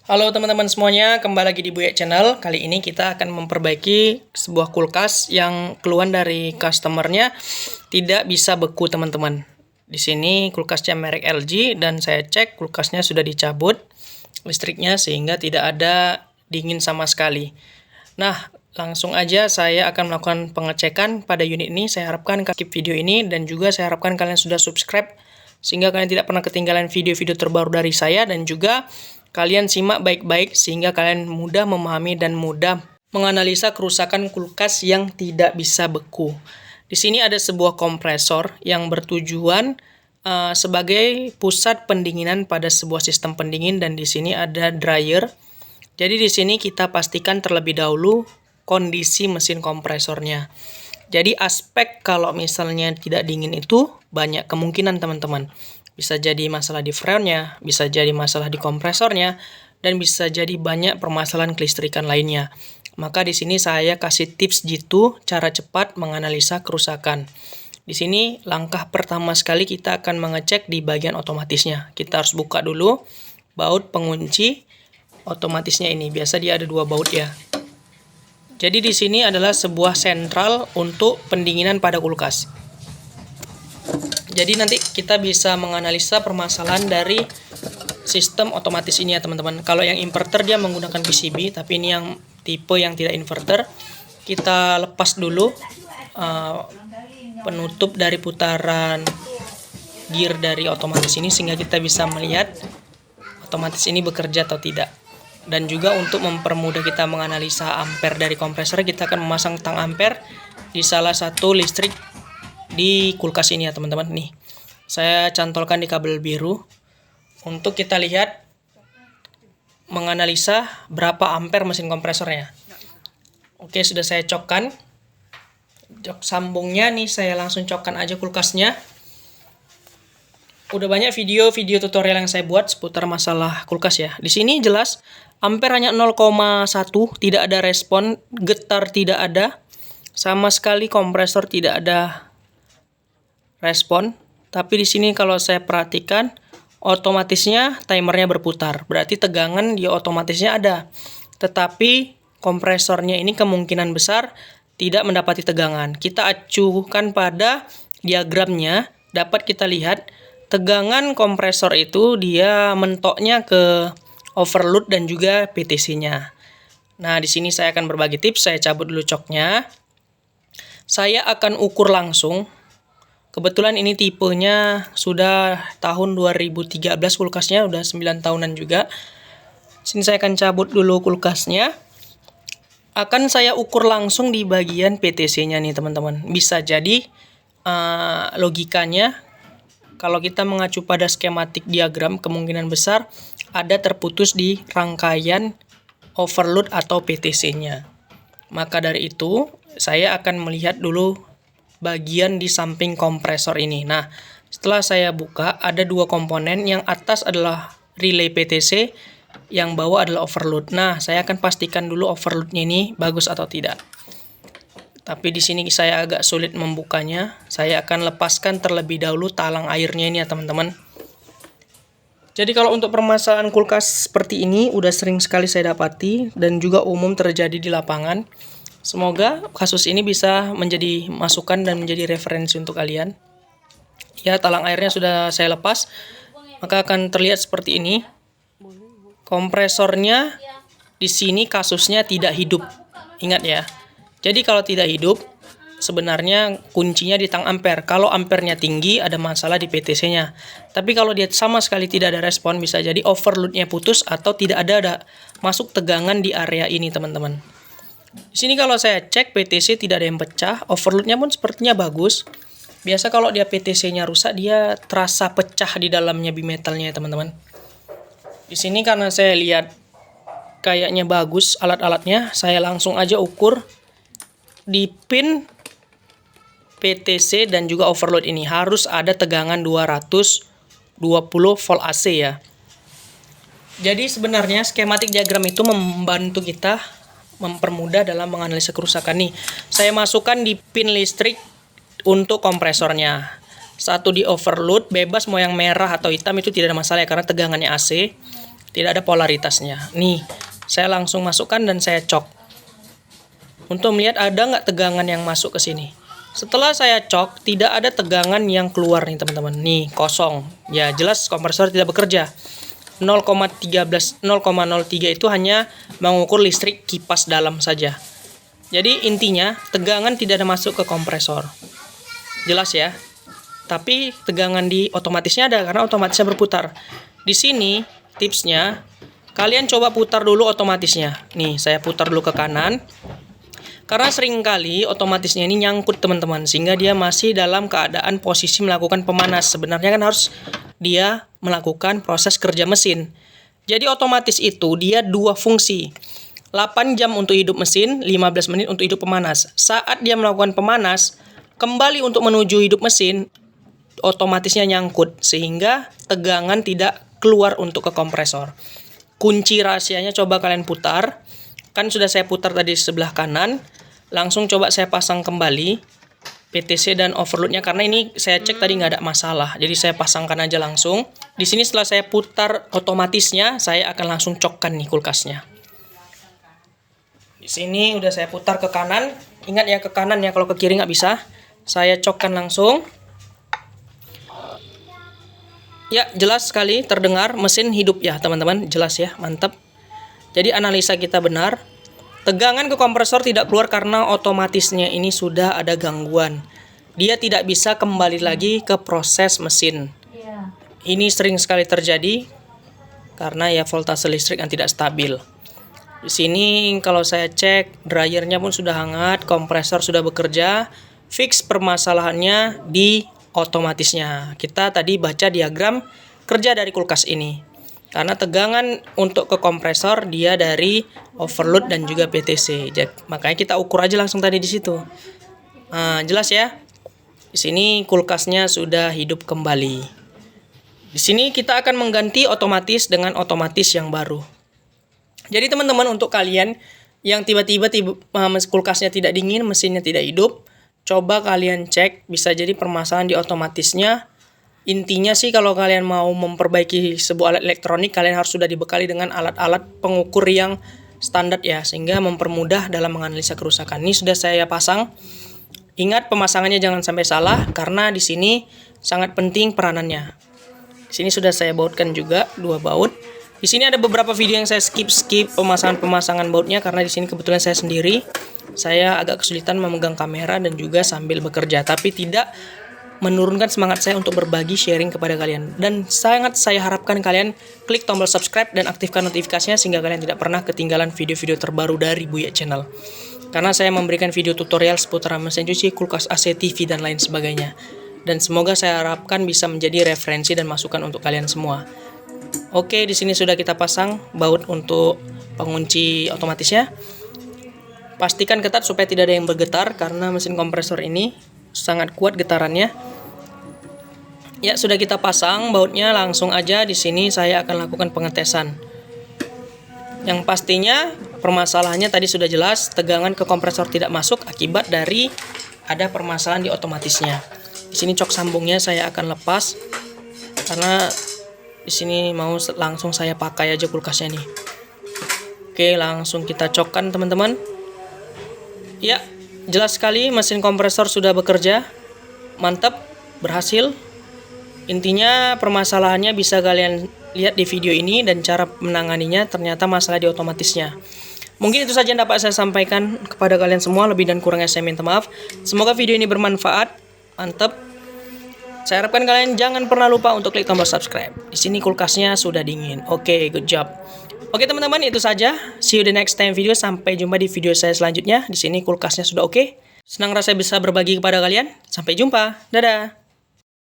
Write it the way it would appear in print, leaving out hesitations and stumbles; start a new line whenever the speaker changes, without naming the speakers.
Halo teman-teman semuanya, kembali lagi di Buya Channel. Kali ini kita akan memperbaiki sebuah kulkas yang keluhan dari customernya tidak bisa beku teman-teman. Di sini kulkasnya merek LG dan saya cek kulkasnya sudah dicabut listriknya sehingga tidak ada dingin sama sekali. Nah, langsung aja saya akan melakukan pengecekan pada unit ini. Saya harapkan kalian skip video ini dan juga saya harapkan kalian sudah subscribe sehingga kalian tidak pernah ketinggalan video-video terbaru dari saya, dan juga kalian simak baik-baik sehingga kalian mudah memahami dan mudah menganalisa kerusakan kulkas yang tidak bisa beku. Di sini ada sebuah kompresor yang bertujuan sebagai pusat pendinginan pada sebuah sistem pendingin, dan di sini ada dryer. Jadi di sini kita pastikan terlebih dahulu kondisi mesin kompresornya. Jadi aspek kalau misalnya tidak dingin itu banyak kemungkinan teman-teman. Bisa jadi masalah di freonnya, bisa jadi masalah di kompresornya, dan bisa jadi banyak permasalahan kelistrikan lainnya. Maka di sini saya kasih tips jitu cara cepat menganalisa kerusakan. Di sini langkah pertama sekali kita akan mengecek di bagian otomatisnya. Kita harus buka dulu baut pengunci otomatisnya ini. Biasa dia ada 2 baut ya. Jadi di sini adalah sebuah sentral untuk pendinginan pada kulkas. Jadi nanti kita bisa menganalisa permasalahan dari sistem otomatis ini ya teman-teman. Kalau yang inverter dia menggunakan PCB, tapi ini yang tipe yang tidak inverter. Kita lepas dulu penutup dari putaran gear dari otomatis ini sehingga kita bisa melihat otomatis ini bekerja atau tidak. Dan juga untuk mempermudah kita menganalisa ampere dari kompresor, kita akan memasang tang ampere di salah satu listrik di kulkas ini ya teman-teman. Nih, saya cantolkan di kabel biru untuk kita lihat menganalisa berapa ampere mesin kompresornya. Oke, sudah saya cokkan. Jok sambungnya nih, saya langsung cokkan aja kulkasnya. Udah banyak video-video tutorial yang saya buat seputar masalah kulkas ya. Di sini jelas ampere hanya 0,1, tidak ada respon, getar tidak ada, sama sekali kompresor tidak ada respon. Tapi di sini kalau saya perhatikan otomatisnya timernya berputar, berarti tegangan di otomatisnya ada. Tetapi kompresornya ini kemungkinan besar tidak mendapati tegangan. Kita acuhkan pada diagramnya, dapat kita lihat tegangan kompresor itu dia mentoknya ke overload dan juga PTC-nya. Nah, di sini saya akan berbagi tips. Saya cabut dulu coknya. Saya akan ukur langsung. Kebetulan ini tipenya sudah tahun 2013 kulkasnya, udah 9 tahunan juga. Sini saya akan cabut dulu kulkasnya. Akan saya ukur langsung di bagian PTC-nya nih teman-teman. Bisa jadi logikanya kalau kita mengacu pada skematik diagram, kemungkinan besar ada terputus di rangkaian overload atau PTC-nya. Maka dari itu, saya akan melihat dulu bagian di samping kompresor ini. Nah, setelah saya buka, ada 2 komponen. Yang atas adalah relay PTC, yang bawah adalah overload. Nah, saya akan pastikan dulu overloadnya ini bagus atau tidak. Tapi di sini saya agak sulit membukanya. Saya akan lepaskan terlebih dahulu talang airnya ini ya teman-teman. Jadi kalau untuk permasalahan kulkas seperti ini udah sering sekali saya dapati dan juga umum terjadi di lapangan. Semoga kasus ini bisa menjadi masukan dan menjadi referensi untuk kalian. Ya, talang airnya sudah saya lepas, maka akan terlihat seperti ini. Kompresornya di sini kasusnya tidak hidup. Ingat ya. Jadi kalau tidak hidup, sebenarnya kuncinya di tang ampere. Kalau ampernya tinggi, ada masalah di PTC-nya. Tapi kalau dia sama sekali tidak ada respon, bisa jadi overload-nya putus atau tidak ada masuk tegangan di area ini, teman-teman. Di sini kalau saya cek PTC tidak ada yang pecah, overload-nya pun sepertinya bagus. Biasa kalau dia PTC-nya rusak, dia terasa pecah di dalamnya bimetalnya, teman-teman. Di sini karena saya lihat kayaknya bagus alat-alatnya, saya langsung aja ukur di pin PTC dan juga overload ini harus ada tegangan 220 volt AC ya. Jadi sebenarnya skematik diagram itu membantu kita mempermudah dalam menganalisa kerusakan nih. Saya masukkan di pin listrik untuk kompresornya. Satu di overload, bebas mau yang merah atau hitam itu tidak ada masalah ya karena tegangannya AC. tidak ada polaritasnya. Nih, saya langsung masukkan dan saya cok untuk melihat ada nggak tegangan yang masuk ke sini. Setelah saya cok, tidak ada tegangan yang keluar nih teman-teman. Nih, kosong. Ya, jelas kompresor tidak bekerja. 0,03 itu hanya mengukur listrik kipas dalam saja. Jadi intinya tegangan tidak ada masuk ke kompresor. Jelas ya. Tapi tegangan di otomatisnya ada karena otomatisnya berputar. Di sini tipsnya, kalian coba putar dulu otomatisnya. Nih, saya putar dulu ke kanan. Karena seringkali otomatisnya ini nyangkut teman-teman, sehingga dia masih dalam keadaan posisi melakukan pemanas. Sebenarnya kan harus dia melakukan proses kerja mesin. Jadi otomatis itu dia dua fungsi. 8 jam untuk hidup mesin, 15 menit untuk hidup pemanas. Saat dia melakukan pemanas, kembali untuk menuju hidup mesin, otomatisnya nyangkut, sehingga tegangan tidak keluar untuk ke kompresor. Kunci rahasianya coba kalian putar. Kan sudah saya putar tadi sebelah kanan. Langsung coba saya pasang kembali PTC dan overloadnya, karena ini saya cek tadi nggak ada masalah. Jadi saya pasangkan aja langsung. Di sini setelah saya putar otomatisnya, saya akan langsung cokkan nih kulkasnya. Di sini udah saya putar ke kanan. Ingat ya, ke kanan ya, kalau ke kiri nggak bisa. Saya cokkan langsung. Ya, jelas sekali terdengar mesin hidup ya teman-teman. Jelas ya, mantap. Jadi analisa kita benar. Tegangan ke kompresor tidak keluar karena otomatisnya ini sudah ada gangguan. Dia tidak bisa kembali lagi ke proses mesin. Ini sering sekali terjadi karena ya voltase listrik yang tidak stabil. Di sini kalau saya cek, dryernya pun sudah hangat, kompresor sudah bekerja. Fix permasalahannya di otomatisnya. Kita tadi baca diagram kerja dari kulkas ini. Karena tegangan untuk ke kompresor dia dari overload dan juga PTC. Jadi, makanya kita ukur aja langsung tadi di situ. Nah, jelas ya. Di sini kulkasnya sudah hidup kembali. Di sini kita akan mengganti otomatis dengan otomatis yang baru. Jadi teman-teman, untuk kalian yang tiba-tiba kulkasnya tidak dingin, mesinnya tidak hidup, coba kalian cek, bisa jadi permasalahan di otomatisnya. Intinya sih kalau kalian mau memperbaiki sebuah alat elektronik, kalian harus sudah dibekali dengan alat-alat pengukur yang standar ya, sehingga mempermudah dalam menganalisa kerusakan. Ini sudah saya pasang. Ingat pemasangannya jangan sampai salah karena di sini sangat penting peranannya. Di sini sudah saya bautkan juga 2 baut. Di sini ada beberapa video yang saya skip pemasangan bautnya karena di sini kebetulan saya sendiri. Saya agak kesulitan memegang kamera dan juga sambil bekerja, tapi tidak menurunkan semangat saya untuk berbagi sharing kepada kalian. Dan sangat saya harapkan kalian klik tombol subscribe dan aktifkan notifikasinya sehingga kalian tidak pernah ketinggalan video-video terbaru dari Buya Channel. Karena saya memberikan video tutorial seputar mesin cuci, kulkas AC, TV, dan lain sebagainya. Dan semoga saya harapkan bisa menjadi referensi dan masukan untuk kalian semua. Oke, di sini sudah kita pasang baut untuk pengunci otomatisnya. Pastikan ketat supaya tidak ada yang bergetar karena mesin kompresor ini sangat kuat getarannya. Ya, sudah kita pasang bautnya, langsung aja di sini saya akan lakukan pengetesan. Yang pastinya permasalahannya tadi sudah jelas, tegangan ke kompresor tidak masuk akibat dari ada permasalahan di otomatisnya. Di sini cok sambungnya saya akan lepas karena di sini mau langsung saya pakai aja kulkasnya nih. Oke, langsung kita cokkan teman-teman. Ya, jelas sekali mesin kompresor sudah bekerja. Mantap, berhasil. Intinya permasalahannya bisa kalian lihat di video ini dan cara menanganinya, ternyata masalah di otomatisnya. Mungkin itu saja yang dapat saya sampaikan kepada kalian semua. Lebih dan kurangnya saya minta maaf. Semoga video ini bermanfaat. Mantap. Saya harapkan kalian jangan pernah lupa untuk klik tombol subscribe. Di sini kulkasnya sudah dingin. Oke, good job. Oke teman-teman, itu saja. See you the next time video. Sampai jumpa di video saya selanjutnya. Di sini kulkasnya sudah oke. Senang rasanya bisa berbagi kepada kalian. Sampai jumpa. Dadah.